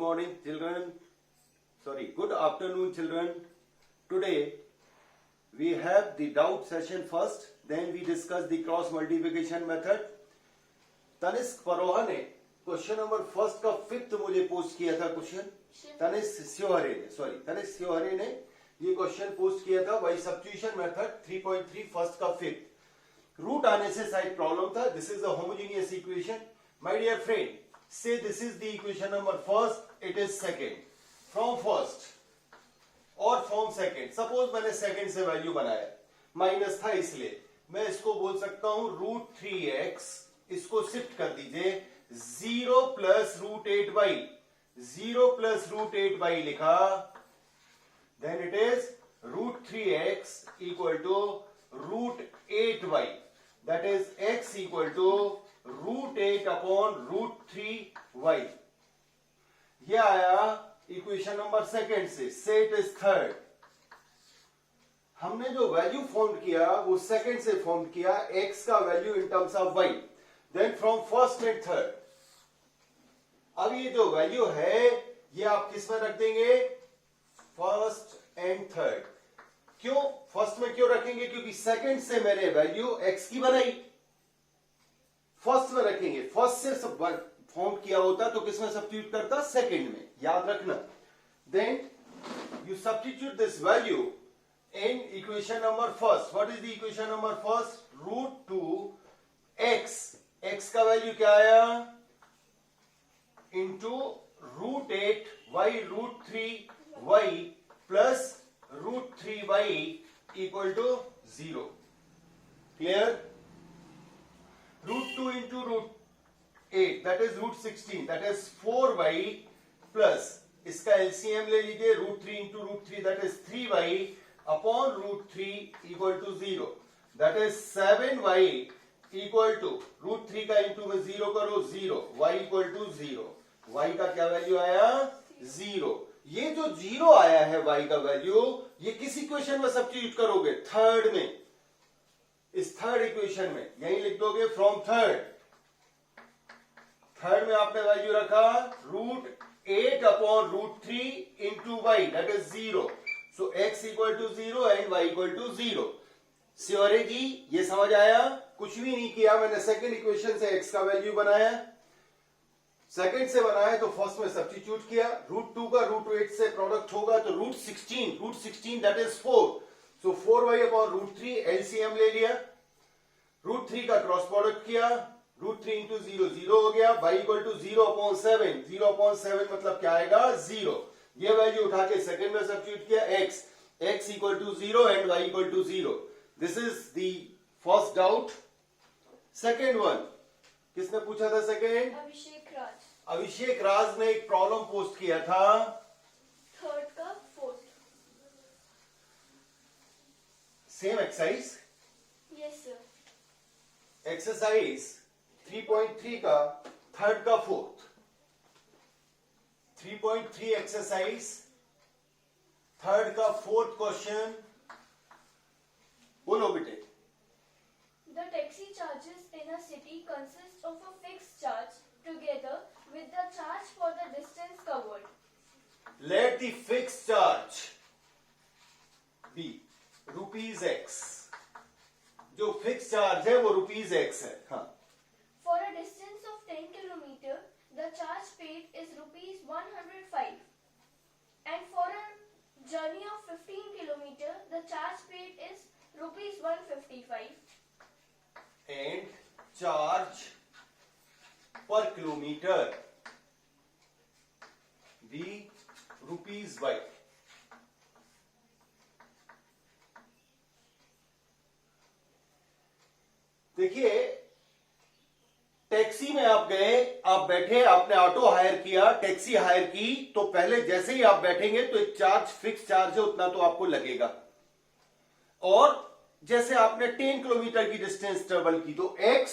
morning children, good afternoon children. Today we have the doubt session first, then we discuss the cross multiplication method. Tanishq Paroha ने question number first का fifth मुझे post किया था question. Tanishq स्योहरे ने ये question post किया था बाई सब्स्टिट्यूशन मेथड 3.3 फर्स्ट का फिफ्थ. रूट आने से साइड प्रॉब्लम था. This is the homogeneous equation. My dear friend, say this is the equation number first, it is second. From first और from second, suppose मैंने second से value बनाया, minus था इसलिए मैं इसको बोल सकता हूं √3x. इसको शिफ्ट कर दीजिए 0 प्लस √8y. 0 प्लस √8y लिखा, then it is √3x equal to √8y. That is x equal to √8 upon √3y. ये आया इक्वेशन नंबर सेकेंड से. Set is third. हमने जो वैल्यू फॉर्म किया वो सेकेंड से फॉर्म किया, x का value in terms of y. Then from first and third. अब ये जो वैल्यू है ये आप किस में रख देंगे? First and third. क्यों फर्स्ट में क्यों रखेंगे? क्योंकि सेकेंड से मैंने वैल्यू x की बनाई, फर्स्ट में रखेंगे. फर्स्ट से सब फॉर्म किया होता तो किसमें सब्स्टिट्यूट करता? सेकंड में. याद रखना. Then you substitute this value in equation number first. What is the equation number first? √2x. x का वैल्यू क्या आया? Into √8y √3y plus √3y equal to 0. Clear? √2 into √8 that is √16, that is 4y plus इसका LCM ले लीजिए √3 into √3 that is 3y upon √3 equal to 0. that is 7y equal to √3 का into में 0 करो 0. y equal to 0. y का क्या value आया? 0. ये जो 0 आया है y का वैल्यू, ये किस इक्वेशन में सब्स्टिट्यूट करोगे? थर्ड में. इस थर्ड इक्वेशन में यही लिख दोगे फ्रॉम थर्ड. थर्ड में आपने वैल्यू रखा √8 upon √3 into y that is 0. So x equal to 0 and y equal to 0. Sure है जी? ये समझ आया? कुछ भी नहीं किया मैंने. सेकंड इक्वेशन से x का वैल्यू बनाया, सेकंड से बनाया तो फर्स्ट में सब्स्टिट्यूट किया. √2 का √8 से प्रोडक्ट होगा तो √16 that is 4. So 4y upon √3 LCM ले लिया. √3 का क्रॉस प्रोडक्ट किया, √3 इंटू 0 0 हो गया. y equal to 0 upon 7. 0 upon 7 मतलब क्या आएगा? 0. ये वैल्यू उठा के सेकंड में सब्स्टिट्यूट किया x equal to 0 and y equal to 0. This is the first doubt. Second one किसने पूछा था? सेकंड अभिषेक राज ने एक प्रॉब्लम पोस्ट किया था. थर्ड का fourth. Same exercise. Yes sir. Exercise 3.3 का थर्ड का फोर्थ. 3.3 एक्सरसाइज थर्ड का फोर्थ क्वेश्चन. बोलो बेटे. The taxi charges in a city consist of a fixed charge together with the charge for the distance covered. Let the fixed charge be ₹x. जो fix charge है वो ₹x है. हाँ. For a distance of 10 km, the charge paid is ₹105. And for a journey of 15 km, the charge paid is ₹155. And charge per kilometer be ₹by. देखिए, taxi में आप गए, आप बैठे, आपने ऑटो हायर किया, टैक्सी हायर की, तो पहले जैसे ही आप बैठेंगे तो एक चार्ज फिक्स चार्ज है उतना तो आपको लगेगा. और जैसे आपने 10 किलोमीटर की डिस्टेंस ट्रेवल की तो x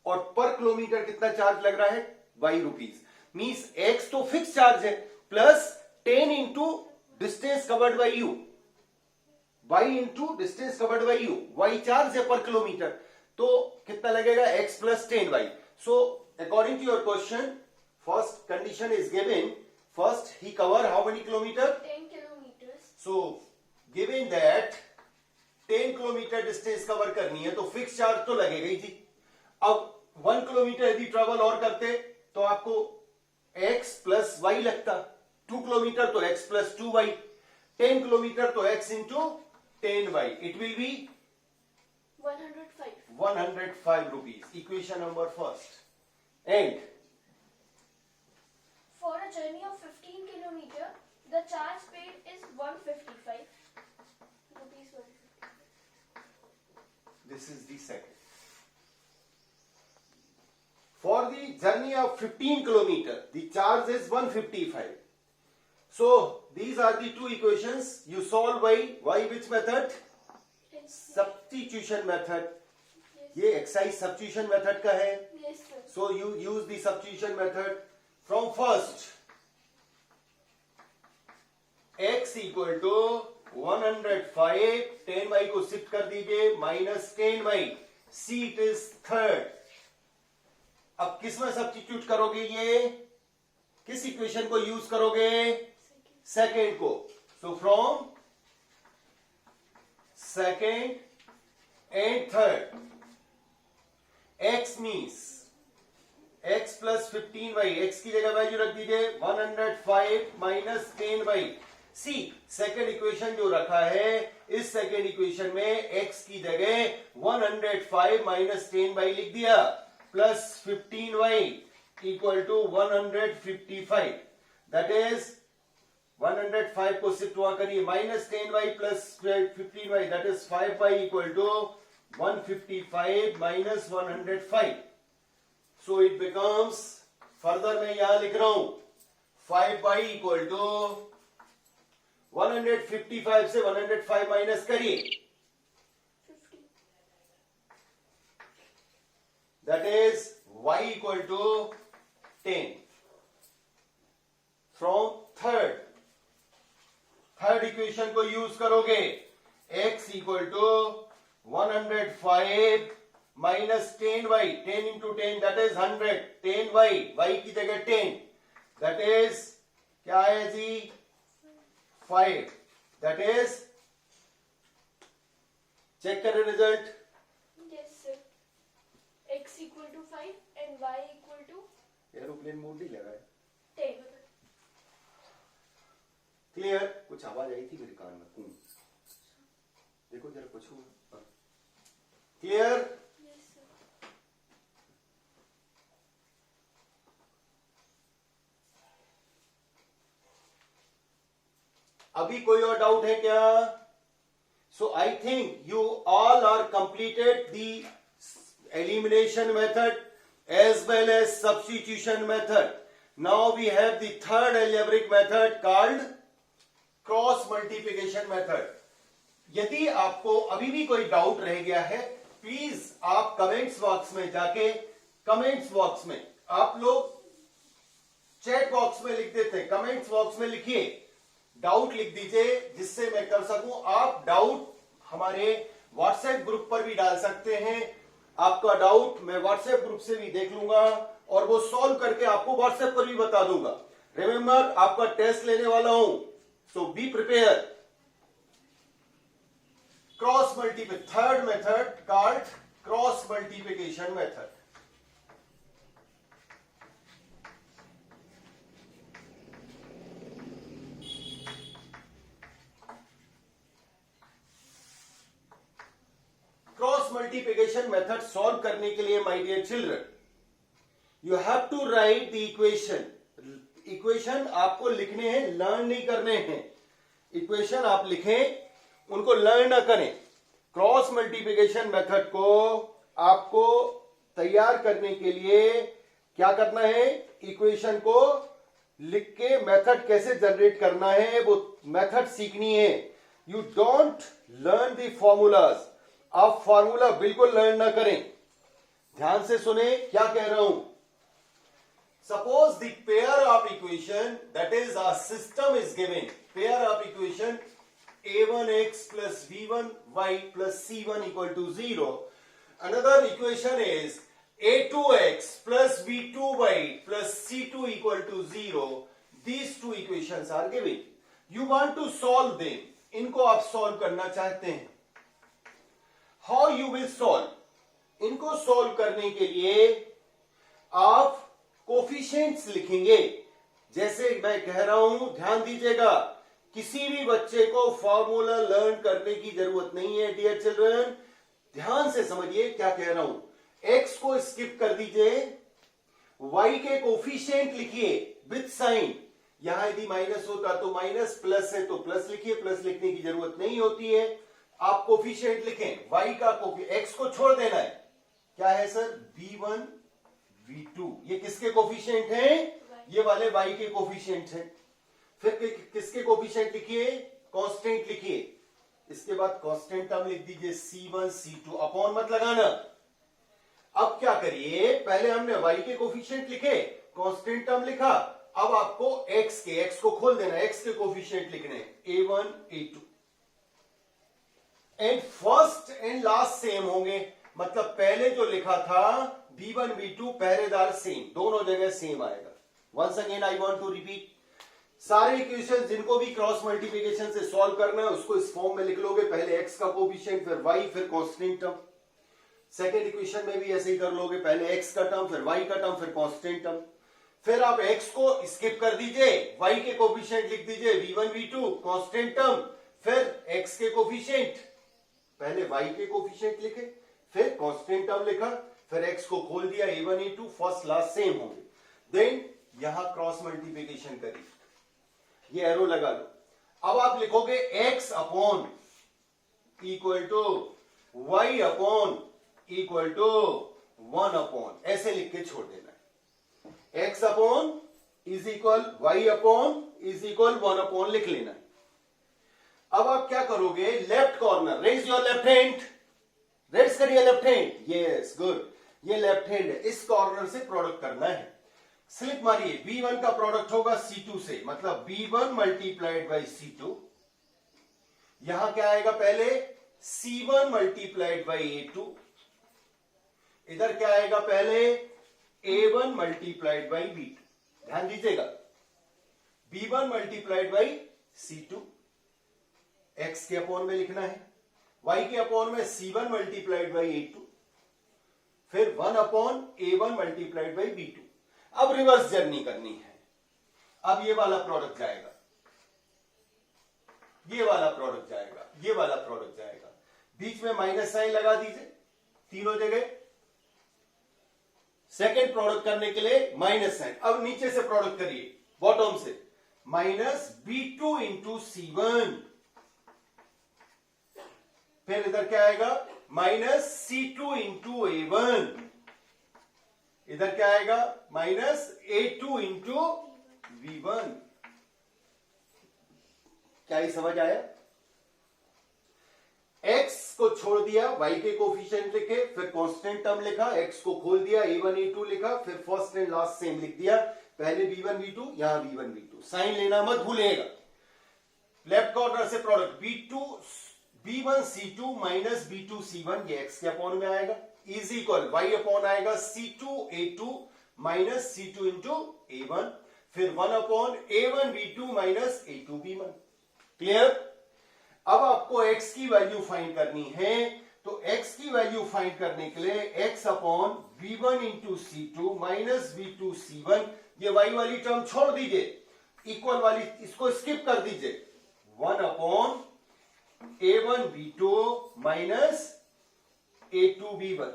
और पर किलोमीटर कितना चार्ज लग रहा है? ₹y. मींस x तो फिक्स चार्ज है plus 10 into distance covered by you. y into distance covered by you. y charge है पर किलोमीटर तो कितना लगेगा? x plus 10y. So according to your question, first condition is given First, he cover how many kilometer? 10 kilometers. So, given that 10 kilometre distance cover करनी है तो fix charge तो लगेगा ही थी. अब 1 किलोमीटर यदि ट्रेवल और करते तो आपको x प्लस वाई लगता. 2 किलोमीटर तो x प्लस 2y. 10 किलोमीटर तो x into 10y. It will be 105. 105 rupees. Equation number first. And For a journey of 15 kilometer, the charge paid is 155 rupees. 155. this is the second. For the journey of 15 kilometer, the charge is 155. So these are the two equations. You solve by which method? It's Substitution method. yes. ये exercise substitution method का है. Yes, sir. So you use the substitution method. From first, x equal to 105, 10y को shift कर दीजिए minus 10y. C it is third. अब किस में substitute करोगे? ये किस इक्वेशन को यूज करोगे? सेकेंड को. So from second and third, x means x plus 15y. x की जगह वैल्यू रख दीजिए 105 माइनस 10y. सी सेकेंड इक्वेशन जो रखा है, इस सेकेंड इक्वेशन में x की जगह 105 माइनस 10y लिख दिया plus 15y equal to 155. That is 105 को शिफ्ट हुआ करिए minus 10y plus 15y. That is 5y equal to 155 minus 105. So it becomes, further मैं यहां लिख रहा हूं 5y इक्वल टू 155 से 105 माइनस करिए. 50. That is y equal to 10. From third equation को यूज करोगे x equal to 105 minus 10y. 10 into 10 that is 100. 10y, y की जगह 10. That is क्या है जी? 5. That is, check करें result. Yes, sir. X equal to 5 and y equal to aeroplane mode नहीं लगा है. 10. क्लियर? कुछ आवाज आई थी मेरे कान में. देखो जरा कुछ हुआ. क्लियर? Yes, sir. अभी कोई और डाउट है क्या? So I think you all are completed the elimination method as well as substitution method. Now we have the third algebraic method called cross multiplication method. यदि आपको अभी भी कोई डाउट रह गया है, प्लीज आप कमेंट्स बॉक्स में जाके, कमेंट्स बॉक्स में आप लोग चैट बॉक्स में लिख देते हैं, कमेंट्स बॉक्स में लिखिए, डाउट लिख दीजिए जिससे मैं कर सकूं. आप डाउट हमारे व्हाट्सएप ग्रुप पर भी डाल सकते हैं. आपका डाउट मैं व्हाट्सएप ग्रुप से भी देख लूंगा और वो सॉल्व करके आपको व्हाट्सएप पर भी बता दूंगा. रिमेंबर, आपका टेस्ट लेने वाला हूं, so be prepare. Cross multiplication, third method called cross multiplication method. Cross multiplication method solve करने के लिए my dear children, you have to write the equation. Equation आपको लिखने हैं, लर्न नहीं करने हैं. इक्वेशन आप लिखें, उनको लर्न ना करें. क्रॉस मल्टीप्लिकेशन मेथड को आपको तैयार करने के लिए क्या करना है? इक्वेशन को लिख के मेथड कैसे जनरेट करना है वो मेथड सीखनी है. You don't learn the formulas. आप फॉर्मूला बिल्कुल लर्न ना करें. ध्यान से सुने क्या कह रहा हूं. Suppose the pair of equation, that is a system is given. Pair of equation a1x plus b1y plus c1 equal to 0. Another equation is a2x plus b2y plus c2 equal to 0. these two equations are given. You want to solve them. इनको आप solve करना चाहते हैं. How you will solve? इनको solve करने के लिए आप कोफिशिएंट्स लिखेंगे. जैसे मैं कह रहा हूं, ध्यान दीजिएगा, किसी भी बच्चे को फॉर्मूला लर्न करने की जरूरत नहीं है. डियर चिल्ड्रन, ध्यान से समझिए क्या कह रहा हूं. एक्स को स्किप कर दीजिए, वाई के कोफिशिएंट लिखिए विथ साइन. यहां यदि माइनस होता तो माइनस, प्लस है तो प्लस लिखिए. प्लस लिखने की जरूरत नहीं होती है. आप कोफिशिएंट लिखें. वाई का एक्स को छोड़ देना है. क्या है सर? v1 v2. ये किसके कोफिशिएंट हैं? ये वाले y के कोफिशिएंट हैं. फिर किसके कोफिशिएंट लिखिए? कांस्टेंट लिखिए. इसके बाद कांस्टेंट टर्म लिख दीजिए c1 c2. अपॉन मत लगाना. अब क्या करिए, पहले हमने y के कोफिशिएंट लिखे, कांस्टेंट टर्म लिखा. अब आपको x को खोल देना. x के कोफिशिएंट लिखने a1 a2 and first and last same होंगे. मतलब पहले जो लिखा था v1 v2 पहरेदार सेम, दोनों जगह सेम आएगा. Once again I want to repeat, सारे इक्वेशन जिनको भी क्रॉस मल्टीप्लिकेशन से सॉल्व करना है उसको इस फॉर्म में लिख लोगे. पहले x का कोफिशिएंट, फिर y, फिर कांस्टेंट टर्म. सेकेंड इक्वेशन में भी ऐसे ही कर लोगे. पहले x का टर्म, फिर y का टर्म, फिर कांस्टेंट टर्म. फिर आप x को स्किप कर दीजिए, y के कोफिशिएंट लिख दीजिए v1 v2 कांस्टेंट टर्म, फिर x के कोफिशिएंट, पहले y के कोफिशिएंट लिखे, फिर कांस्टेंट टर्म लिखा, फिर x को खोल दिया a1 a2, first last same होंगे. देन यहां क्रॉस मल्टीप्लिकेशन करिए, ये एरो लगा लो. अब आप लिखोगे x upon equal to y upon equal to 1 upon, ऐसे लिख के छोड़ देना है. x upon is equal y upon is equal 1 upon लिख लेना है. अब आप क्या करोगे, left corner, raise your left hand, raise करिए लेफ्ट हैंड. यस गुड, ये लेफ्ट हैंड है. इस कॉर्नर से प्रोडक्ट करना है. स्लिप मारिए. b1 का प्रोडक्ट होगा c2 से, मतलब b1 मल्टीप्लाइड बाई c2. यहां क्या आएगा, पहले c1 मल्टीप्लाइड बाई a2. इधर क्या आएगा, पहले a1 मल्टीप्लाइड बाई b2. ध्यान दीजिएगा, b1 multiplied by c2, x के अपॉन में लिखना है. y के अपॉन में c1 मल्टीप्लाइड बाई a2, फिर 1 upon a1 multiplied by b2. अब रिवर्स जर्नी करनी है. अब ये वाला प्रोडक्ट जाएगा, ये वाला प्रोडक्ट जाएगा, ये वाला प्रोडक्ट जाएगा. बीच में माइनस साइन लगा दीजिए तीनों जगह. सेकेंड प्रोडक्ट करने के लिए माइनस साइन. अब नीचे से प्रोडक्ट करिए, बॉटम से, माइनस b2 इंटू c1, फिर इधर क्या आएगा, माइनस c2 इंटू a1, इधर क्या आएगा, माइनस a2 इंटू v1. क्या ही समझ आया? x को छोड़ दिया, y के कोफिशिएंट लिखे, फिर कांस्टेंट टर्म लिखा, x को खोल दिया, a1 a2 लिखा, फिर फर्स्ट एंड लास्ट सेम लिख दिया. पहले v1 v2, यहां v1 v2. साइन लेना मत भूलिएगा. लेफ्ट कॉर्नर से product b1 c2 minus b2 c1, ये x के अपॉन में आएगा, इज इक्वल y अपॉन आएगा c2 a2 minus c2 into a1, फिर 1 upon a1 b2 minus a2 b1. Clear? अब आपको x की वैल्यू फाइंड करनी है. तो x की वैल्यू फाइंड करने के लिए x upon v1 into c2 minus v2 c1, ये y वाली टर्म छोड़ दीजिए, इक्वल वाली इसको स्किप कर दीजिए. 1 upon a1 b2 minus a2 b1,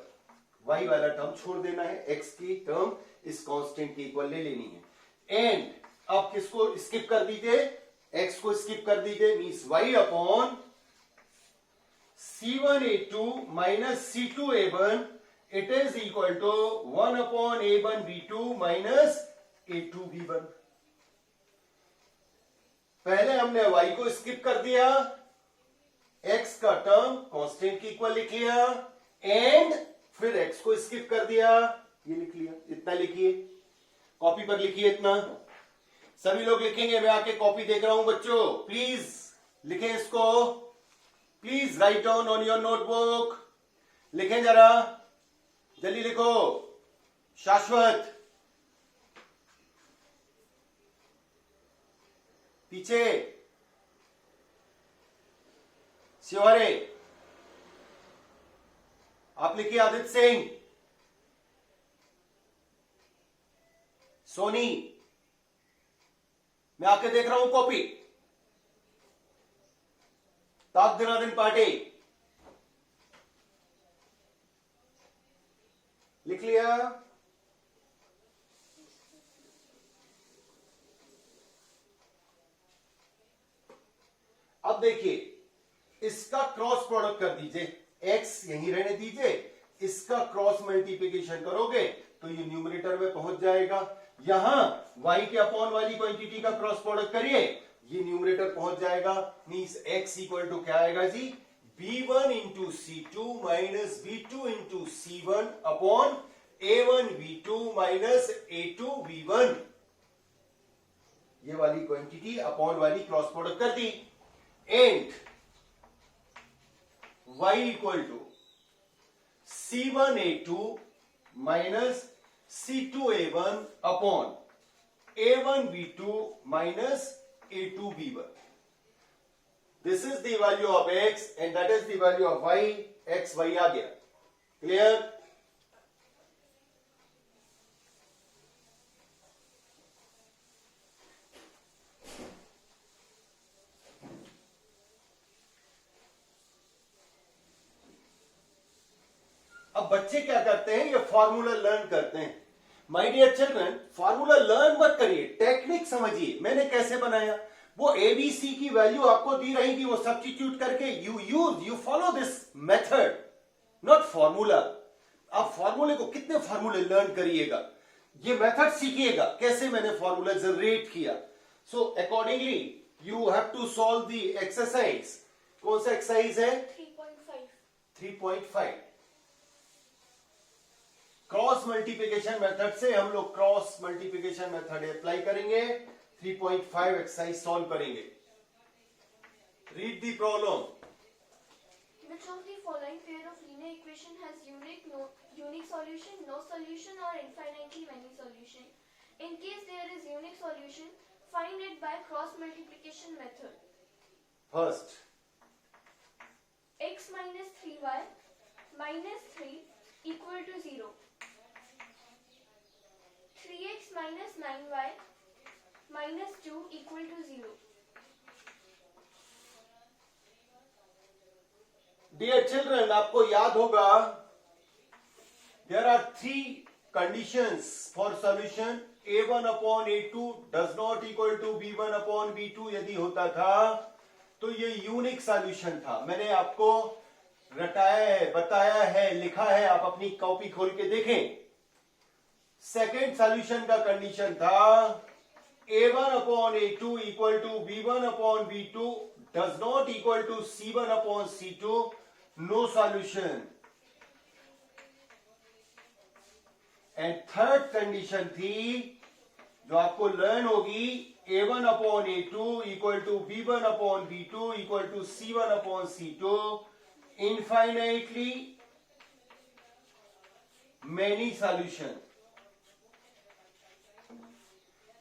y वाला टर्म छोड़ देना है. x की टर्म इस कांस्टेंट के इक्वल ले लेनी है. एंड अब किसको स्किप कर दीजिए, x को स्किप कर दीजिए, means y upon c1 a2 minus c2 a1, it is equal to 1 upon a1 b2 minus a2 b1. पहले हमने y को स्किप कर दिया, x का टर्म कांस्टेंट के इक्वल लिख लिया, एंड फिर x को स्किप कर दिया, ये लिख लिया. इतना लिखिए, कॉपी पर लिखिए. इतना सभी लोग लिखेंगे, मैं आके कॉपी देख रहा हूं बच्चों. प्लीज लिखें इसको, please write down on your notebook. लिखें जरा, जल्दी लिखो. शाश्वत, पीछे शिवारे, आप लिखिए आदित्य सिंह, सोनी, मैं आके देख रहा हूं कॉपी, ताक दिनादिन पाटे, लिख लिया। अब देखिए, इसका क्रॉस प्रोडक्ट कर दीजिए, x यहीं रहने दीजिए, इसका क्रॉस मल्टीप्लिकेशन करोगे तो ये न्यूमरेटर में पहुंच जाएगा। यहां y के अपॉन वाली क्वांटिटी का क्रॉस प्रोडक्ट करिए, ये न्यूमरेटर पहुंच जाएगा। मींस x इक्वल टू क्या आएगा जी, b1 into c2 minus b2 into c1 upon a1 v2 minus a2 v1। ये वाली क्वांटिटी अपॉन वाली क्रॉस प्रोडक्ट कर दी। And y equal to c1a2 minus c2a1 upon a1b2 minus a2b1। This is the value of x and that is the value of y। x y आ गया, clear. अब बच्चे क्या करते हैं, ये फॉर्मूला लर्न करते हैं। My dear children, formula learn मत करिए, टेक्निक समझिए मैंने कैसे बनाया। वो एबीसी की वैल्यू आपको दी रहेगी, वो सब्स्टिट्यूट करके you follow this method, not formula. आप फॉर्मूले को कितने फॉर्मूले लर्न करिएगा, ये मेथड सीखिएगा कैसे मैंने फॉर्मूला जनरेट किया। So accordingly you have to solve the exercise. कौन सा एक्सरसाइज है, 3.5। क्रॉस मल्टीप्लिकेशन मेथड से हम लोग क्रॉस मल्टीप्लिकेशन मेथड अप्लाई करेंगे। 3.5 एक्सरसाइज सॉल्व करेंगे। Read the problem. Which of the following pair of linear equation has unique solution, no solution, or infinitely many solution? In case there is unique solution, find it by cross multiplication method. First, X minus 3y minus 3 equal to 0. 3x minus 9y minus 2 equal to 0. Dear children, आपको याद होगा there are 3 conditions for solution. a1 upon a2 does not equal to b1 upon b2 यदि होता था तो ये unique solution था। मैंने आपको रटाया है, बताया है, लिखा है, आप अपनी कॉपी खोल के देखें। सेकेंड सॉल्यूशन का कंडीशन था a1 upon a2 equal to b1 upon b2 does not equal to c1 upon c2, no solution. And third condition थी जो आपको लर्न होगी, a1 upon a2 equal to b1 upon b2 equal to c1 upon c2, infinitely many solution.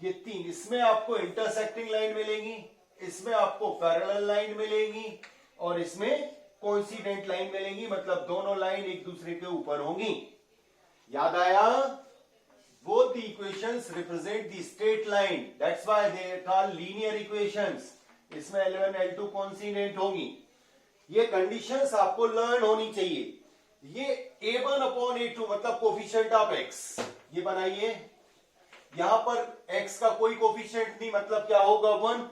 ये 3, इसमें आपको intersecting line मिलेगी, इसमें आपको पैरेलल लाइन मिलेगी और इसमें कोइंसिडेंट लाइन मिलेगी, मतलब दोनों लाइन एक दूसरे के ऊपर होंगी। याद आया? Both the equations represent the straight line. That's why they are called linear equations. इसमें L1 L2 कोइंसिडेंट होंगी। ये कंडीशंस आपको लर्न होनी चाहिए। ये a1 अपॉन a2 मतलब कोफिशिएंट ऑफ x, ये बनाइए। यहां पर x का कोई कोफिशिएंट नहीं, मतलब क्या होगा 1।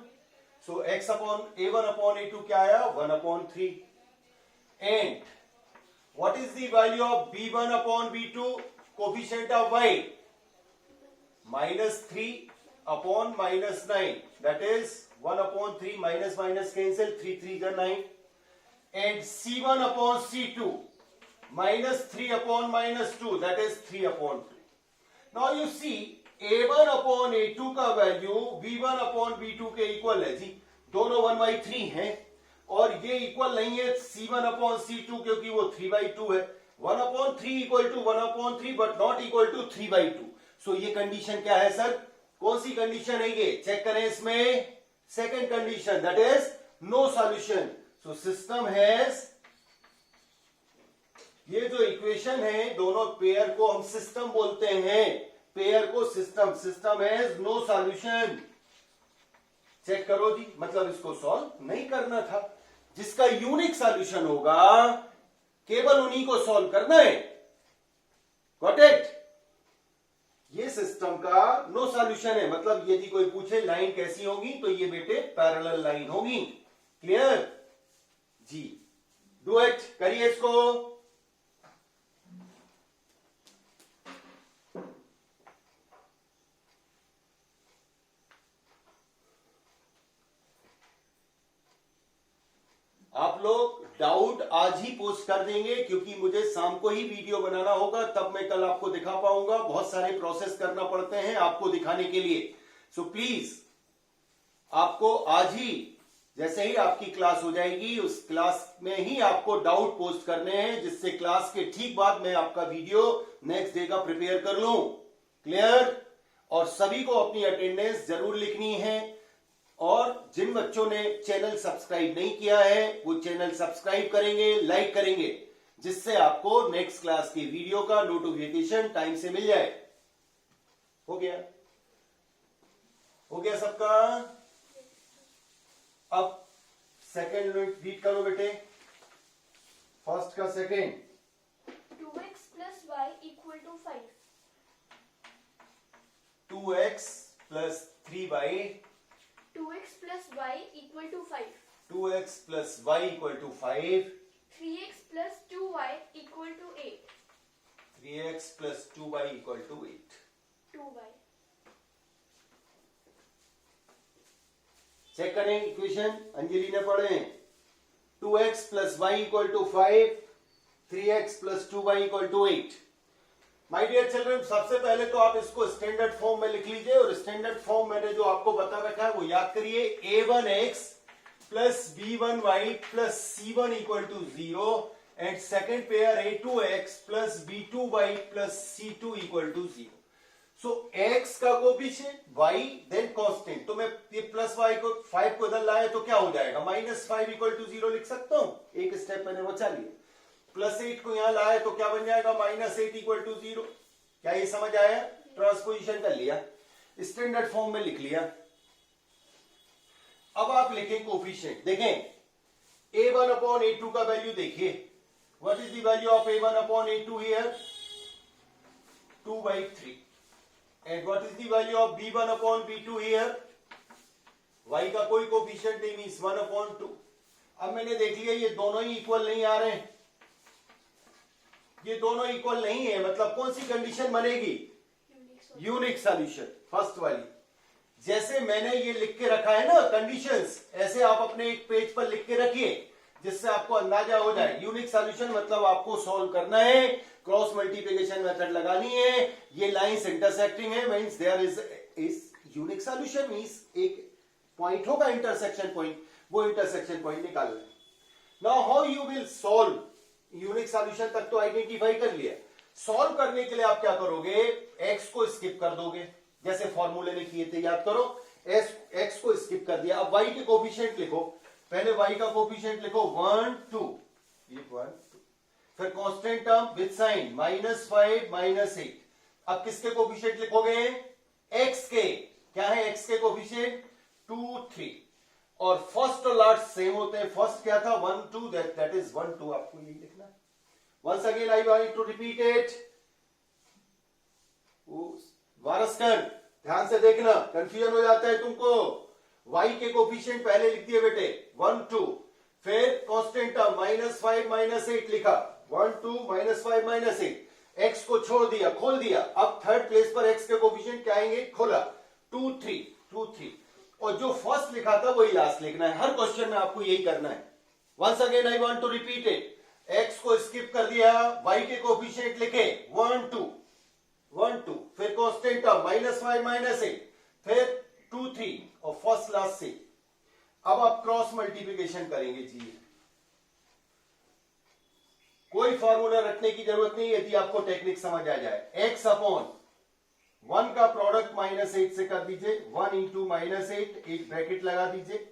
सो x upon a1 upon a2 क्या आया, 1 upon 3। And what is the value of b1 upon b2, coefficient of y, -3 upon -9, that is 1 upon 3, minus minus cancel, 3 3 का 9। And c1 upon c2 -3 upon -2, that is 3 upon 2। Now you see a1 upon a2 का value b1 upon b2 के equal है जी, दोनों 1/3 हैं, और ये equal नहीं है c1 अपॉन c2 क्योंकि वो 3/2 है। 1 upon 3 equal to 1 upon 3 but not equal to 3/2। So ये कंडीशन क्या है सर, कौन सी कंडीशन है ये, चेक करें। इसमें Second condition, that is no solution. So system has, ये जो इक्वेशन है दोनों पेयर को हम सिस्टम बोलते हैं, पेयर को system, system has no solution. Check करो जी, मतलब इसको सॉल्व नहीं करना था. जिसका यूनिक सॉल्यूशन होगा केवल उन्हीं को सॉल्व करना है. Got it? ये सिस्टम का नो सॉल्यूशन है, मतलब यदि कोई पूछे लाइन कैसी होगी तो ये बेटे पैरेलल लाइन होगी. क्लियर जी? डू इट, करिए इसको. आप लोग डाउट आज ही पोस्ट कर देंगे, क्योंकि मुझे शाम को ही वीडियो बनाना होगा, तब मैं कल आपको दिखा पाऊंगा. बहुत सारे प्रोसेस करना पड़ते हैं आपको दिखाने के लिए. सो प्लीज आपको आज ही, जैसे ही आपकी क्लास हो जाएगी, उस क्लास में ही आपको डाउट पोस्ट करने हैं, जिससे क्लास के ठीक बाद मैं आपका वीडियो नेक्स्ट डे का प्रिपेयर कर लूं. क्लियर? और सभी को अपनी अटेंडेंस जरूर लिखनी है. और जिन बच्चों ने चैनल सब्सक्राइब नहीं किया है वो चैनल सब्सक्राइब करेंगे, लाइक करेंगे, जिससे आपको नेक्स्ट क्लास की वीडियो का नोटिफिकेशन टाइम से मिल जाए. हो गया? हो गया सबका? अब सेकंड रीड करो बेटे, फर्स्ट का second. 2x plus y equal to 5. 2x plus 3y. 2x plus y equal to 5. 2x plus y equal to 5. 3x plus 2y equal to 8. 3x plus 2y equal to 8. 2y. Check करें equation, Anjali ने पढ़े. 2x plus y equal to 5. 3x plus 2y equal to 8. My dear children, सबसे पहले तो आप इसको standard form में लिख लीजिए, और स्टैंडर्ड फॉर्म मैंने जो आपको बता रखा है वो याद करिए. a1x plus b1y plus c1 equal to 0 and second pair a2x plus b2y plus c2 equal to 0. So x का कोफिशिएंट, y देन कांस्टेंट. तो मैं ये प्लस y को 5 को इधर लाए तो क्या हो जाएगा? -5 इक्वल टू 0 लिख सकता हूं. एक स्टेप मैंने बचा लिया. प्लस 8 को यहां लाए तो क्या बन जाएगा? -8 इक्वल टू 0. क्या ये समझ आया? ट्रांसपोजिशन कर लिया, स्टैंडर्ड फॉर्म में लिख लिया. अब आप लिखें कोफिशिएंट. देखें a1 अपॉन a2 का वैल्यू देखिए. What is the value of a1 upon a2 here? 2/3. And what is the value of b1 upon b2 here? y का कोई कोफिशिएंट नहीं, मींस 1/2. अब मैंने देख लिया ये दोनों ही इक्वल नहीं आ रहे हैं. ये दोनों इक्वल नहीं है, मतलब कौन सी कंडीशन बनेगी? यूनिक सॉल्यूशन, फर्स्ट वाली. जैसे मैंने ये लिख के रखा है ना कंडीशंस, ऐसे आप अपने एक पेज पर लिख के रखिए, जिससे आपको अंदाजा हो जाए. यूनिक सॉल्यूशन मतलब आपको सॉल्व करना है, क्रॉस मल्टीप्लिकेशन मेथड लगानी है. ये लाइंस इंटरसेक्टिंग है, means there is unique solution. Means एक पॉइंट होगा इंटरसेक्शन पॉइंट, वो इंटरसेक्शन पॉइंट निकालना है. Now how you will solve? Unique solution तक तो आइडेंटिफाई कर लिया. सॉल्व करने के लिए आप क्या करोगे? x को स्किप कर दोगे, जैसे फॉर्मूले में किए थे, याद करो. x को स्किप कर दिया. अब y के कोफिशिएंट लिखो. पहले y का कोफिशिएंट लिखो 1 2. ये 1 2. फिर कांस्टेंट टर्म विद साइन -5 -8. अब किसके कोफिशिएंट लिखोगे? x के. क्या है x के कोफिशिएंट? 2 3. और फर्स्ट और लास्ट सेम होते हैं. फर्स्ट क्या था? 1 2. That is 1 2. आपको यही लिखना है. Once again I want to repeat it. Waraskar ध्यान से देखना, कंफ्यूजन हो जाता है तुमको. y के कोफिशिएंट पहले लिख दिए बेटे 1 2. फिर कांस्टेंट टर्म -5 -8 लिखा. 1 2 -5 -8. x को छोड़ दिया, खोल दिया. अब थर्ड प्लेस पर x के कोफिशिएंट क्या आएंगे? खोला. 2 3 2 3. और जो फर्स्ट लिखा था वही लास्ट लिखना है. हर क्वेश्चन में आपको यही करना है. Once again I want to repeat it. x को स्किप कर दिया, y के कोफिशिएंट लिखे 1 2 1 2. फिर कांस्टेंट टर्म -5 -8. फिर 2 3 और फर्स्ट लास्ट से. अब आप क्रॉस मल्टीप्लिकेशन करेंगे जी. कोई फॉर्मूला रखने की जरूरत नहीं यदि आपको टेक्निक समझ आ जाए. x अपॉन 1 का प्रोडक्ट -8 से कर दीजिए, 1 इंटू -8, एक ब्रैकेट लगा दीजिए,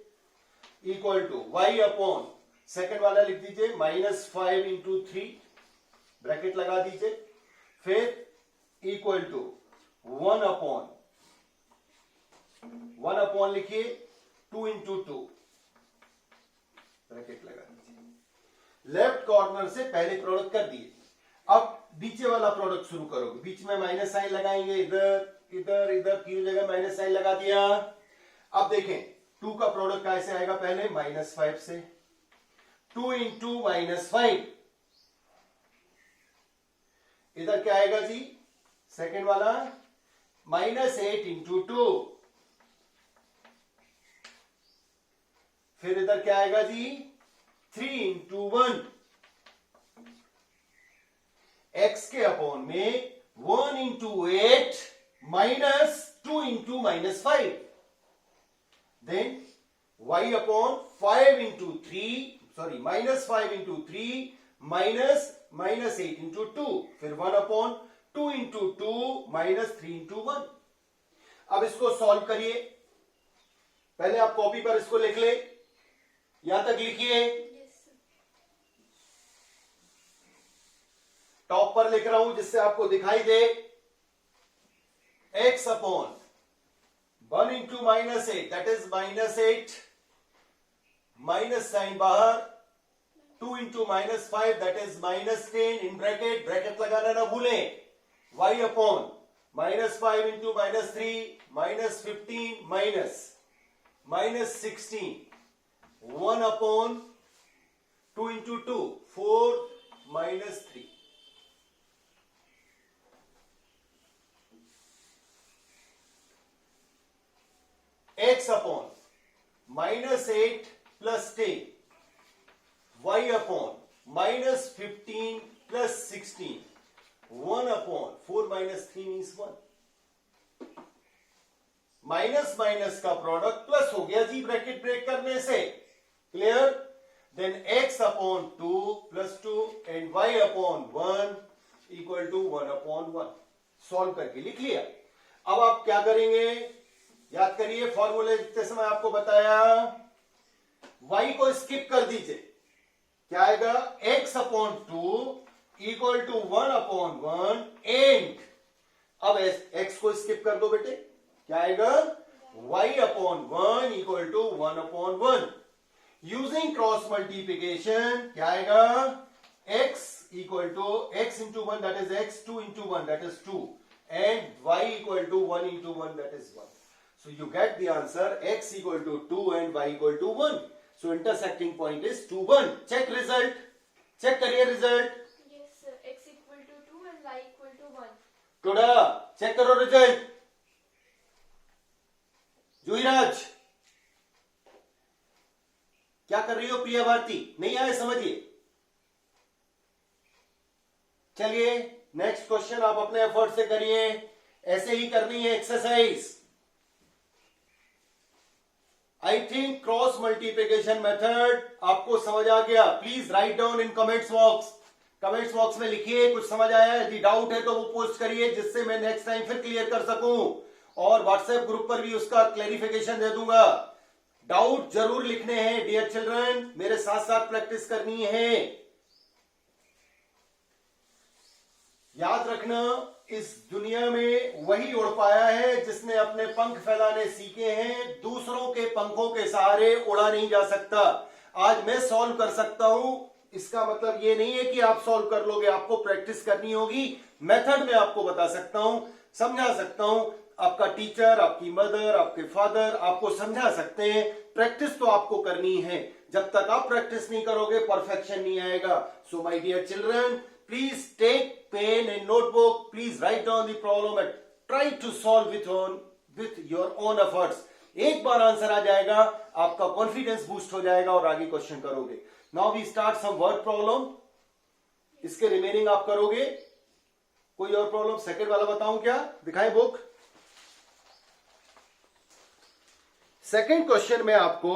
equal to y upon second वाला लिख दीजिए -5 इंटू 3, ब्रैकेट लगा दीजिए, फिर इक्वल टू 1 अपॉन लिखिए 2 इंटू 2, ब्रैकेट लगा दीजिए। लेफ्ट कॉर्नर से पहले प्रोडक्ट कर दिए, अब नीचे वाला प्रोडक्ट शुरू करोगे, बीच में माइनस साइन लगाएंगे, इधर इधर इधर तीन जगह माइनस साइन लगा दिया। अब देखें 2 का प्रोडक्ट कैसे आएगा, पहले -5 से, 2 इंटू -5, इधर क्या आएगा जी, सेकेंड वाला -8 इंटू 2, फिर इधर क्या आएगा जी, 3 इंटू 1, x के अपॉन में 1 into 8 minus 2 into -5, then y upon 5 into 3, sorry -5 into 3 minus -8 into 2, फिर 1 अपॉन 2 इंटू 2 माइनस 3 इंटू 1। अब इसको सॉल्व करिए, पहले आप कॉपी पर इसको लिख ले, यहां तक लिखिए, टॉप पर लिख रहा हूं जिससे आपको दिखाई दे, x upon 1 into -8 that is -8, minus sign बाहर, 2 into -5 that is -10, in bracket, bracket लगाना ना भूलें, y upon -5 into -3 -15 -16, 1 upon 2 into 2 4 -3, x upon -8 plus 10, y upon -15 plus 16, 1 upon 4 -3 means 1, minus minus का प्रोडक्ट प्लस हो गया जी ब्रैकेट ब्रेक करने से, clear, then x upon 2 plus 2 and y upon 1 equal to 1 upon 1, solve करके लिख लिया। अब आप क्या करेंगे, याद करिए, फॉर्मूले लिखते समय आपको बताया, y को स्किप कर दीजिए, क्या आएगा, x upon 2 equal to 1 upon 1 and, अब x को स्किप कर दो बेटे, क्या आएगा, y upon 1 equal to 1 upon 1, using cross multiplication क्या आएगा, x equal to x into 1 that is x, 2 into 1 that is 2 and y equal to 1 into 1 that is 1, so you get the answer x equal to 2 and y equal to 1, so intersecting point is 2 1, check result, check करिए result, Yes, sir. X equal to 2 and y equal to 1. टोडा check करो result, जुईराज क्या कर रही हो, प्रिया भारती नहीं आए समझिए। चलिए नेक्स्ट क्वेश्चन आप अपने एफर्ट से करिए, ऐसे ही करनी है exercise. I think cross multiplication method आपको समझ आ गया, please write down in comments box, comments box में लिखिए कुछ समझ आया है, यदि डाउट है तो वो पोस्ट करिए जिससे मैं नेक्स्ट टाइम फिर क्लियर कर सकूं, और व्हाट्सएप ग्रुप पर भी उसका क्लेरिफिकेशन दे दूंगा। डाउट जरूर लिखने हैं डियर चिल्ड्रन, मेरे साथ साथ प्रैक्टिस करनी है। याद रखना, इस दुनिया में वही उड़ पाया है जिसने अपने पंख फैलाने सीखे हैं, दूसरों के पंखों के सहारे उड़ा नहीं जा सकता। आज मैं सॉल्व कर सकता हूं, इसका मतलब ये नहीं है कि आप सॉल्व कर लोगे, आपको प्रैक्टिस करनी होगी। मेथड में आपको बता सकता हूं, समझा सकता हूं, आपका टीचर, आपकी मदर, आपके फादर आपको समझा सकते हैं, प्रैक्टिस तो आपको करनी है। जब तक आप प्रैक्टिस नहीं करोगे परफेक्शन नहीं आएगा। So my dear children, please take pen and notebook, please write down the problem and try to solve with your own efforts. एक बार आंसर आ जाएगा, आपका कॉन्फिडेंस बूस्ट हो जाएगा और आगे क्वेश्चन करोगे। Now we start some word problem, इसके remaining आप करोगे। कोई और प्रॉब्लम सेकंड वाला बताऊं क्या, दिखाएं बुक। सेकंड क्वेश्चन में आपको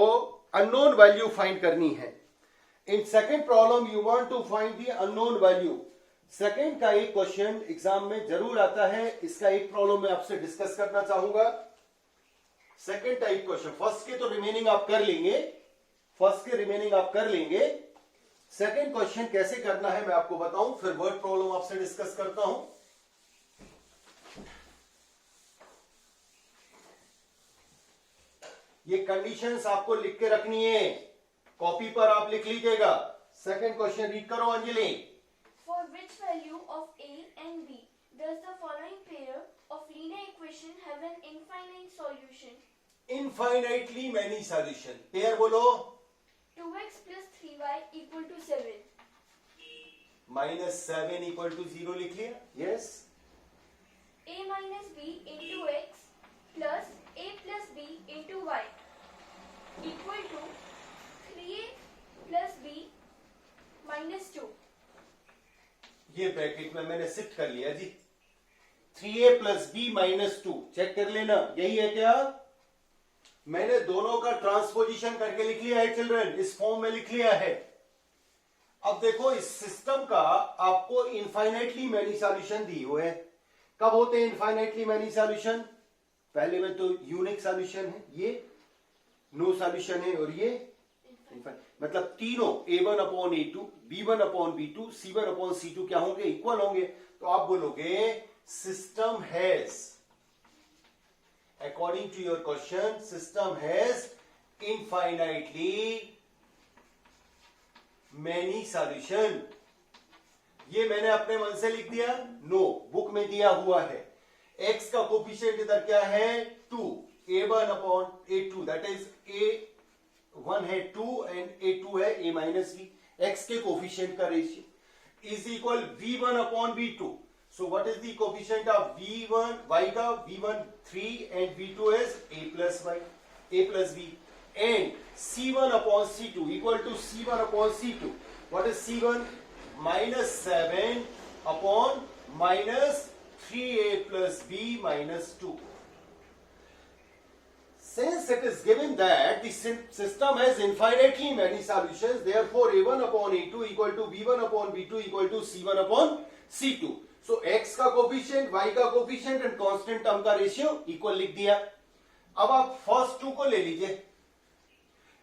अननोन वैल्यू फाइंड करनी है। In second problem, you want to find the unknown value. Second का एक क्वेश्चन एग्जाम में जरूर आता है, इसका एक प्रॉब्लम मैं आपसे डिस्कस करना चाहूंगा। सेकंड टाइप क्वेश्चन, फर्स्ट के तो रिमेनिंग आप कर लेंगे, सेकंड क्वेश्चन कैसे करना है मैं आपको बताऊं, फिर वर्ड प्रॉब्लम आपसे डिस्कस करता हूं। ये कंडीशंस आपको लिख के रखनी है, कॉपी पर आप लिख लीजिएगा। सेकंड क्वेश्चन रीड करो Anjali. For which value of a and b does the following pair of linear equation have an infinite solution? Infinitely many solution. Pair बोलो। 2x plus 3y equal to 7. -7 = 0 लिख लिया। Yes. A minus b into x plus a plus b into y equal to 3a plus b minus 2. ये bracket में मैंने shift कर लिया जी। 3a plus b minus 2 check कर लेना, यही है क्या? मैंने दोनों का ट्रांसपोजिशन करके लिख लिया है चिल्ड्रन, इस फॉर्म में लिख लिया है। अब देखो इस सिस्टम का आपको इनफाइनाइटली मैनी सॉल्यूशन दी हुए है। कब होते हैं इनफाइनाइटली मैनी सॉल्यूशन? पहले में तो यूनिक सॉल्यूशन है, ये नो सॉल्यूशन है, और ये मतलब तीनों a1/a2, b1/b2, c1/c2 क्या होंगे? इक्वल होंगे। तो आप बोलोगे system has, according to your question, system has infinitely many solution. ये मैंने अपने मन से लिख दिया? नो, बुक में दिया हुआ है। x का कोफिशिएंट इधर क्या है? 2, a1/a2, दैट इज a1 है 2 एंड a2 है a माइनस b। x के कोफिशिएंट का ratio is equal v1/v2। So what is the coefficient of v1, y का? v1 3 and v2 is a plus b, and c1/c2 equal to c1/c2. What is c1? -7 upon -3a plus b minus 2. Since it is given that the system has infinitely many solutions, therefore a1/a2 equal to v1/v2 equal to c1/c2. So x का coefficient, y का coefficient and constant term का ratio equal लिख दिया। अब आप first 2 को ले लीजिए,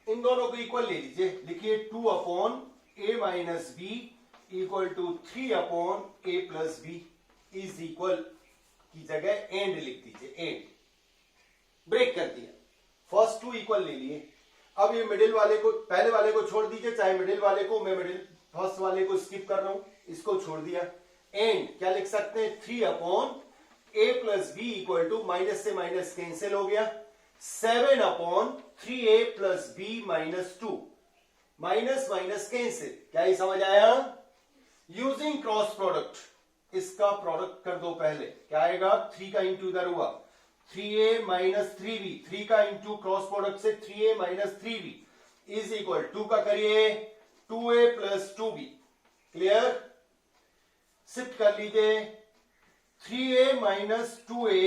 इन दोनों को इक्वल ले लीजिए, लिखिए 2/a minus b equal to 3/a plus b is equal की जगह एंड लिख दीजिए, एंड ब्रेक कर दिया। फर्स्ट 2 इक्वल ले लिए। अब ये मिडिल वाले को, पहले वाले को छोड़ दीजिए, चाहे मिडिल वाले को, मैं मिडिल फर्स्ट वाले को स्किप कर रहा हूं, इसको छोड़ दिया। एंड क्या लिख सकते हैं? 3/a plus b equal to, minus से माइनस कैंसिल हो गया, 7/3a plus b minus 2, minus minus cancel. क्या ही समझ आया? यूजिंग क्रॉस प्रोडक्ट, इसका प्रोडक्ट कर दो पहले, क्या आएगा? 3 का इंटू इधर हुआ 3a minus 3b, 3 का इंटू क्रॉस प्रोडक्ट से 3a minus 3b is equal 2 का करिए 2a plus 2b। Clear? Shift कर लीजिए, 3a minus 2a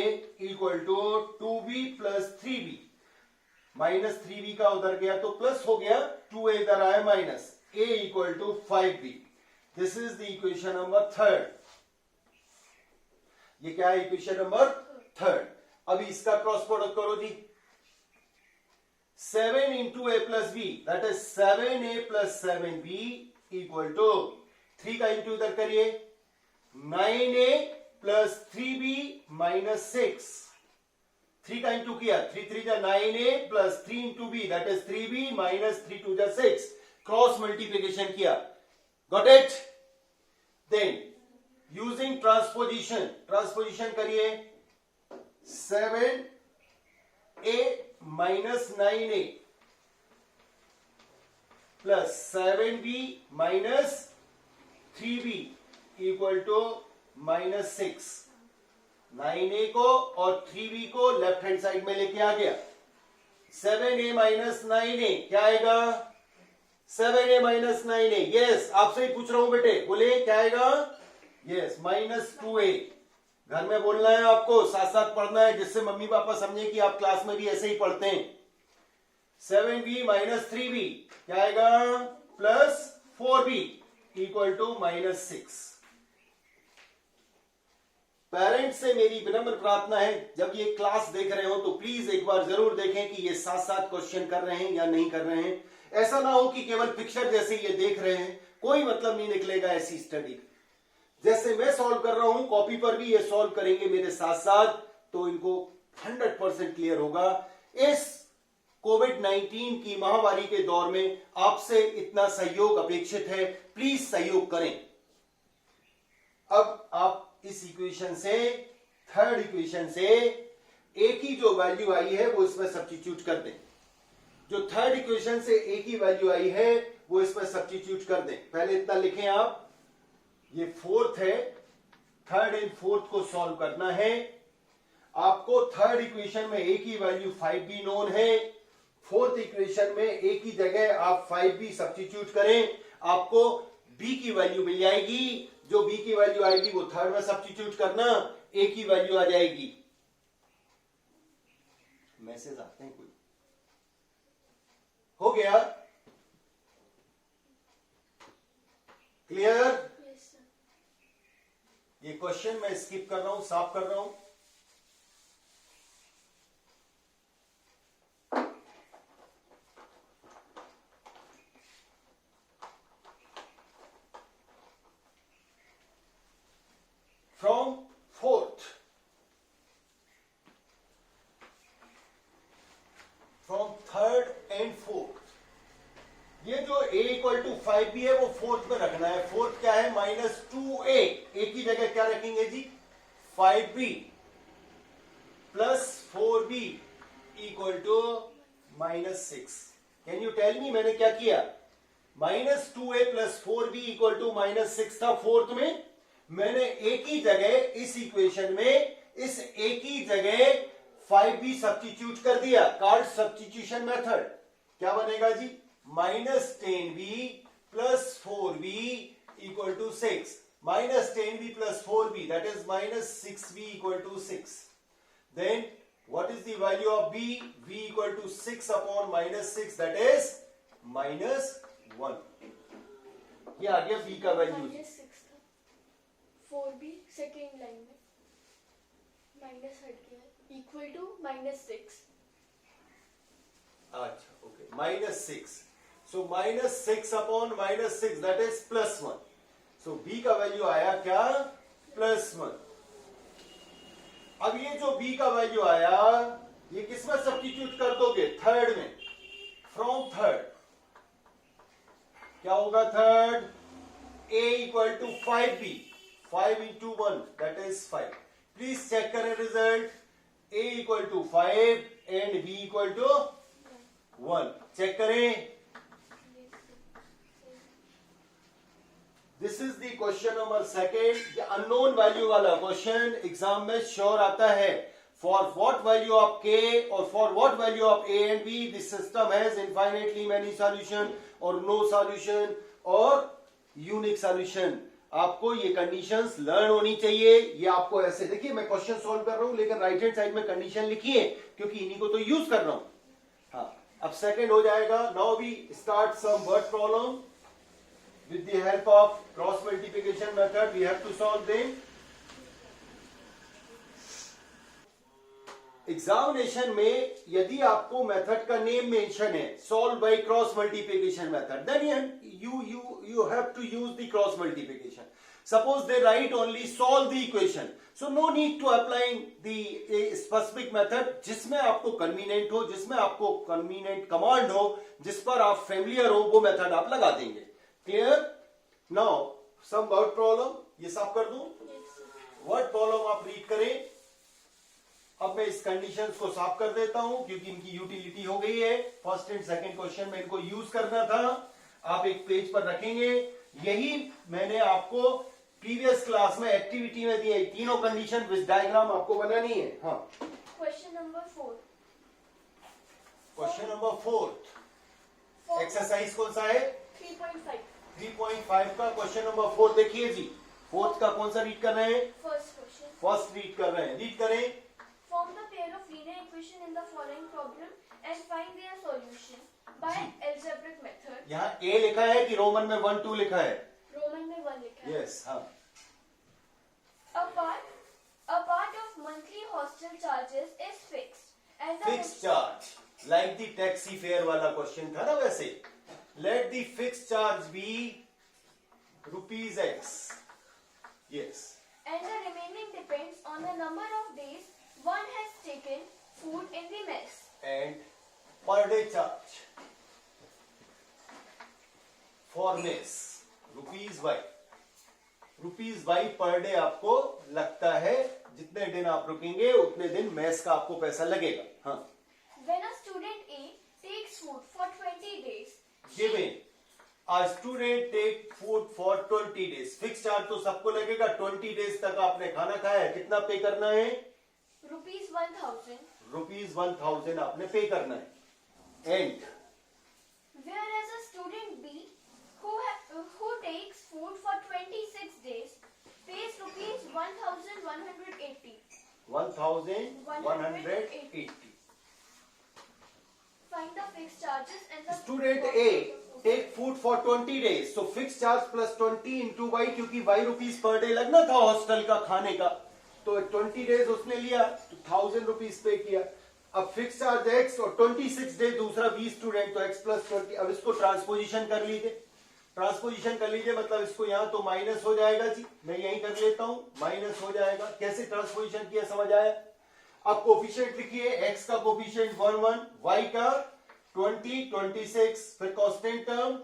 equal to 2b plus 3b, minus 3b का उधर गया तो प्लस हो गया, 2a इधर आया minus, a equal to 5b। This is the equation number 3। ये क्या है? Equation number 3। अभी इसका क्रॉस प्रोडक्ट करो जी। 7 into a plus b, that is 7a plus 7b equal to 3 का इंटू इधर करिए 9a plus 3b minus 6। 3 का इंटू किया, 3 3 जा 9a plus 3 into b, that is 3b minus 3 2 जा 6। क्रॉस मल्टीप्लिकेशन किया, got it? Then using transposition, transposition करिए 7a minus 9a plus 7b minus 3b equal to -6। 9a को और 3b को left hand side में लेके आ गया। 7a minus 9a क्या आएगा? 7a minus 9a, यस, आपसे ही पूछ रहा हूं बेटे, बोले क्या आएगा? Yes, -2a। घर में बोलना है आपको, साथ साथ पढ़ना है, जिससे मम्मी पापा समझे कि आप क्लास में भी ऐसे ही पढ़ते हैं। 7b minus 3b क्या आएगा? +4b equal to -6। पेरेंट्स से मेरी विनम्र प्रार्थना है, जब ये क्लास देख रहे हो तो प्लीज एक बार जरूर देखें कि ये साथ साथ क्वेश्चन कर रहे हैं या नहीं कर रहे हैं। ऐसा ना हो कि केवल पिक्चर जैसे ये देख रहे हैं, कोई मतलब नहीं निकलेगा ऐसी स्टडी। जैसे मैं सॉल्व कर रहा हूं कॉपी पर भी ये सॉल्व करेंगे मेरे साथ साथ, तो इनको 100% क्लियर होगा। इस कोविड-19 की महामारी के दौर में आपसे इतना सहयोग अपेक्षित है, प्लीज सहयोग करें। अब आप इस इक्वेशन से, थर्ड इक्वेशन से ए की जो वैल्यू आई है वो इसमें सब्स्टिट्यूट कर दें। जो थर्ड इक्वेशन से ए की वैल्यू आई है वो इसमें सब्स्टिट्यूट कर दें। पहले इतना लिखें आप, ये फोर्थ है, थर्ड एंड फोर्थ को सॉल्व करना है। आपको थर्ड इक्वेशन में ए की वैल्यू 5b नोन है, फोर्थ इक्वेशन में ए की जगह आप 5b सब्स्टिट्यूट करें, आपको b की वैल्यू मिल जाएगी। जो b की वैल्यू आएगी वो थर्ड में सब्स्टिट्यूट करना, a की वैल्यू आ जाएगी। मैसेज आते हैं कोई? हो गया? क्लियर? Yes, sir. ये क्वेश्चन मैं स्किप कर रहा हूं, साफ कर रहा हूं। From fourth, from third and fourth, ये जो a इक्वल टू 5b है वो फोर्थ में रखना है। फोर्थ क्या है? -2a। a की जगह क्या रखेंगे जी? 5b plus 4b equal to -6। Can you tell me मैंने क्या किया? -2a plus 4b equal to -6 था फोर्थ में। मैंने a की जगह इस इक्वेशन में, इस a की जगह 5b सब्स्टिट्यूट कर दिया, कार्ड सब्स्टिट्यूशन मेथड। क्या बनेगा जी? -10b plus 4b equal to 6। -10b plus 4b, that is -6b equal to 6. Then what is the value of b? b equal to 6 upon -6, that is -1. ये आ गया b का value. -6 था, 4b second line में minus हट गया, equal to -6। अच्छा, okay, -6। So -6 upon -6, that is +1. So b का value आया क्या? +1। अब ये जो b का वैल्यू आया, ये किसमें सब्स्टिट्यूट कर दोगे? थर्ड में। फ्रॉम थर्ड क्या होगा? Third a equal to 5b, 5 into 1, that is 5. Please check करें result. a equal to 5 and b equal to 1। Check करें। This is the question number second. Unknown value वाला question exam में sure आता है। For what value of k और for what value of a and b this system has infinitely many solution और no solution और unique solution. आपको ये conditions learn होनी चाहिए। ये आपको ऐसे, देखिए मैं क्वेश्चन सॉल्व कर रहा हूं लेकिन राइट हैंड साइड में कंडीशन लिखी है क्योंकि इन्हीं को तो यूज कर रहा हूं। हाँ, अब सेकंड हो जाएगा। Now we start some word problem with the help of cross multiplication method. We have to solve them. Examination में यदि आपको मेथड का नेम मेंशन है, solve by cross multiplication method, then you have to use the cross multiplication. Suppose they write only solve the equation, so no need to applying the specific method. जिसमें आपको convenient हो, जिसमें आपको convenient command हो, जिस पर आप familiar हो, वो मेथड आप लगा देंगे। Clear? Now some word problem, ये साफ कर दूं। वर्ड प्रॉब्लम आप रीड करें। अब मैं इस कंडीशंस को साफ कर देता हूं क्योंकि इनकी यूटिलिटी हो गई है। फर्स्ट एंड सेकंड क्वेश्चन में इनको यूज करना था। आप एक पेज पर रखेंगे। यही मैंने आपको प्रीवियस क्लास में एक्टिविटी में दी है। तीनों कंडीशन विद डायग्राम आपको बनानी है। हाँ, question number 4। Question number 4 exercise कौन सा है? 3.5। 3.5 का क्वेश्चन नंबर 4 देखिए जी। फोर्थ का कौन सा रीड कर रहे हैं? First question. फर्स्ट रीड कर रहे हैं, रीड करें। Form the pair of linear equation in the following problem and find their solution by algebraic method. यहाँ A लिखा है कि रोमन में 1 2 लिखा है? रोमन में 1 लिखा है। यस, हाँ। A part And the fix charge like the taxi fare वाला क्वेश्चन था ना वैसे. Let the fix charge be rupees X. Yes. And the remaining depends on the number of days one has taken food in the mess. And per day charge for mess rupees Y. Rupees Y per day आपको लगता है. जितने दिन आप रुकेंगे उतने दिन mess का आपको पैसा लगेगा. हाँ. When a student A takes food for 20 days, given a student take food for 20 days. Fix charge तो सबको लगेगा. 20 डेज तक आपने खाना खाया है. कितना पे करना है? rupees 1000. रुपीज 1000 आपने पे करना है. And Whereas a student B who takes food for 26 days pays rupees 1180. 1180. Find the fixed charges and the student A take food for 20 days. So fix charge plus 20 into Y, क्योंकि Y rupees per day लगना था hostel का खाने का. तो 20 days उसने लिया तो 1000 रुपीज पे किया. अब फिक्स चार्ज एक्स और 26 डेज दूसरा बी स्टूडेंट, तो एक्स प्लस 20. अब इसको ट्रांसपोजिशन कर लीजिए. ट्रांसपोजिशन कर लीजिए मतलब इसको यहां तो माइनस हो जाएगा जी. मैं यहीं कर लेता हूं. माइनस हो जाएगा. कैसे ट्रांसपोजिशन किया समझ आया? अब कोफिशिएंट लिखिए. एक्स का कोफिशिएंट 1 1, वाई का 20 26, फिर कांस्टेंट टर्म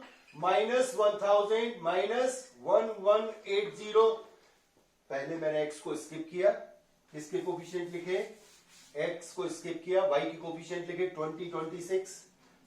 माइनस 1000 माइनस 1180. पहले मैंने एक्स को स्किप किया. किसके कोफिशिएंट लिखे? एक्स को स्किप किया. वाई के कोफिशिएंट लिखे 20 26,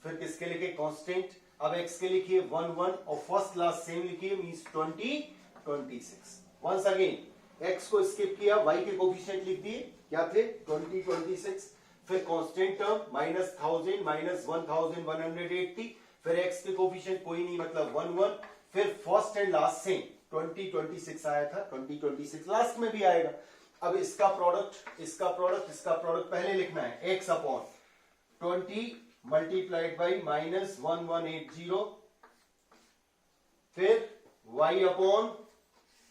फिर किसके लिखे? कांस्टेंट. अब एक्स के लिखिए 1 1 और फर्स्ट लास्ट सेम लिखिए मींस 20 26. वंस अगेन एक्स को स्किप किया. वाई के कोफिशिएंट लिख दिए. क्या थे? 20 26, फिर कांस्टेंट टर्म माइनस 1000 माइनस 1180, फिर एक्स के कोफिशिएंट कोई नहीं मतलब 1 1, फिर फर्स्ट एंड लास्ट सेम 20 26 आया था. 20 26 लास्ट में भी आएगा. अब इसका प्रोडक्ट इसका प्रोडक्ट इसका प्रोडक्ट पहले लिखना है. X upon 20 multiplied by minus 1180, फिर वाई अपॉन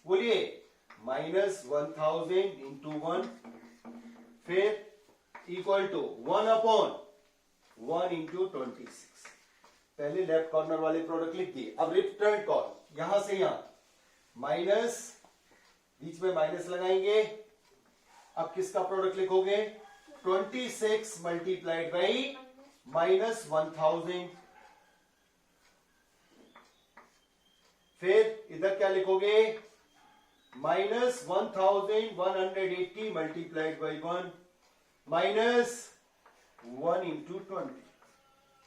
बोलिए माइनस 1000 इंटू 1, फिर इक्वल टू 1 अपॉन 1 इंटू 26. पहले लेफ्ट कॉर्नर वाले प्रोडक्ट लिख दिए. अब रिटर्न कॉल यहां से यहां माइनस, बीच में माइनस लगाएंगे. अब किसका प्रोडक्ट लिखोगे? 26 मल्टीप्लाइड बाई माइनस 1000, फिर इधर क्या लिखोगे? Minus 1180 multiplied by 1 minus 1 into 20.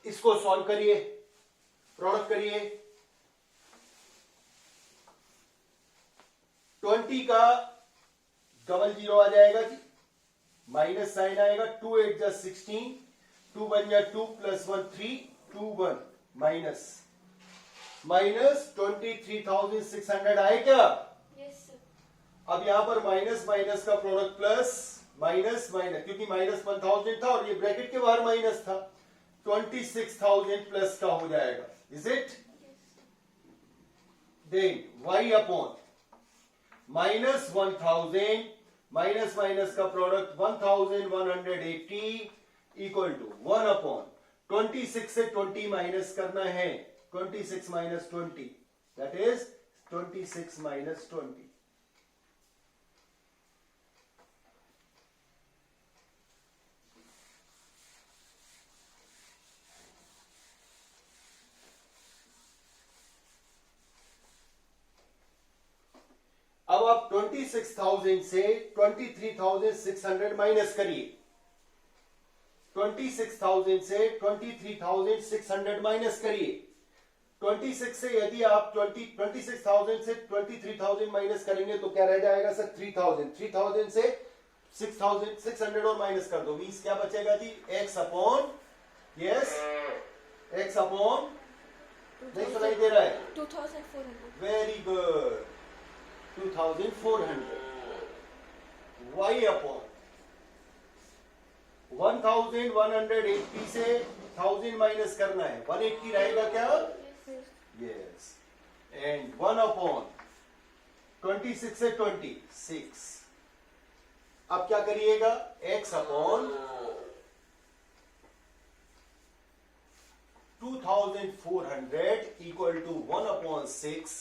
इसको सॉल्व करिए. प्रोडक्ट करिए. 20 का डबल जीरो आ जाएगा जी. माइनस साइन आएगा. 2 8 जा 16, 2 1 जा 2 प्लस 1 3, 2 1 माइनस माइनस 23,600 आए क्या? yes sir. अब यहां पर माइनस माइनस का प्रोडक्ट प्लस माइनस माइनस, क्योंकि माइनस 1000 था और ये ब्रैकेट के बाहर माइनस था. 26,000 प्लस का हो जाएगा. Is it? Then Y upon minus 1000 minus minus का प्रोडक्ट 1180 इक्वल टू 1 अपॉन 26 से 20 माइनस करना है. 26 माइनस 20 दैट इज 26 माइनस 20. अब आप 26,000 से 23,600 माइनस करिए. 26,000 से 23,600 माइनस करिए. 26 से यदि आप 26,000 से 23,000 माइनस करेंगे तो क्या रह जाएगा सर? 3,000. 3,000 से 6,600 और माइनस कर दो. मीन्स क्या बचेगा जी? X upon, yes x upon, नहीं सुनाई दे रहा है? 2400. Very good. 2,400. वाई अपॉन 1,180 से 1000 माइनस करना है. 180 रहेगा क्या? यस. एंड 1 अपॉन 26 से 26. अब क्या करिएगा? x upon 2400 equal to 1/6।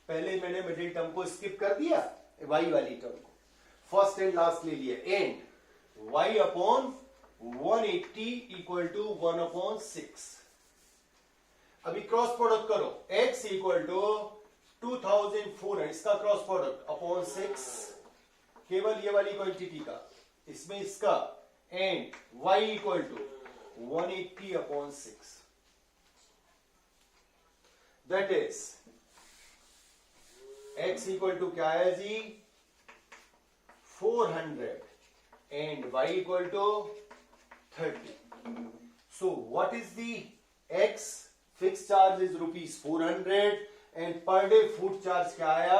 पहले मैंने मिडिल टर्म को स्किप कर दिया, y वाली टर्म को फर्स्ट एंड लास्ट ले लिया, and y upon 180 equal to 1/6। अभी क्रॉस प्रोडक्ट करो, x इक्वल टू 2400, इसका क्रॉस प्रोडक्ट अपॉन 6, केवल ये वाली क्वांटिटी का, इसमें इसका, and y equal to 180/6। That is x equal to क्या है जी, 400 and y equal to 30। So what is the x? Fix charge is ₹400 and per day food charge क्या आया,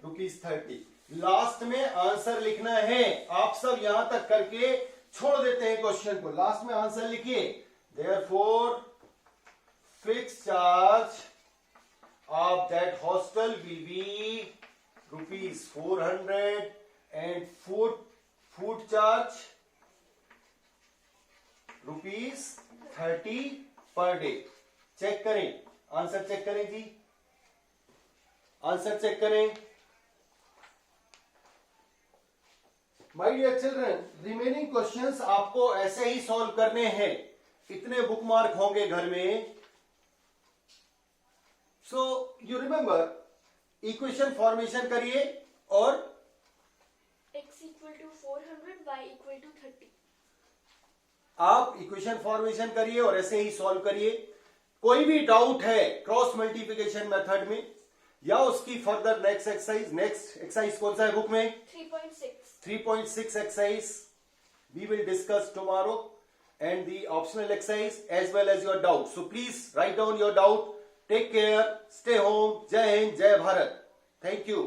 ₹30। लास्ट में आंसर लिखना है। आप सब यहां तक करके छोड़ देते हैं क्वेश्चन को, लास्ट में आंसर लिखिए। Therefore fix charge of that hostel will be ₹400 and food charge ₹30 per day। Check करें, आंसर चेक करें जी, आंसर चेक करें। My dear children, remaining questions आपको ऐसे ही सॉल्व करने हैं, इतने बुकमार्क होंगे घर में। So you remember, equation formation करिए और x equal to 400, y equal to 30। आप इक्वेशन फॉर्मेशन करिए और ऐसे ही सॉल्व करिए। कोई भी डाउट है क्रॉस मल्टीप्लिकेशन मेथड में या उसकी फर्दर नेक्स्ट एक्सरसाइज कौन सा है बुक में, 3.6 exercise we will discuss tomorrow, and the optional exercise as well as your doubt. So please write down your doubt. Take care, stay home. Jai Hind, Jai Bharat. Thank you.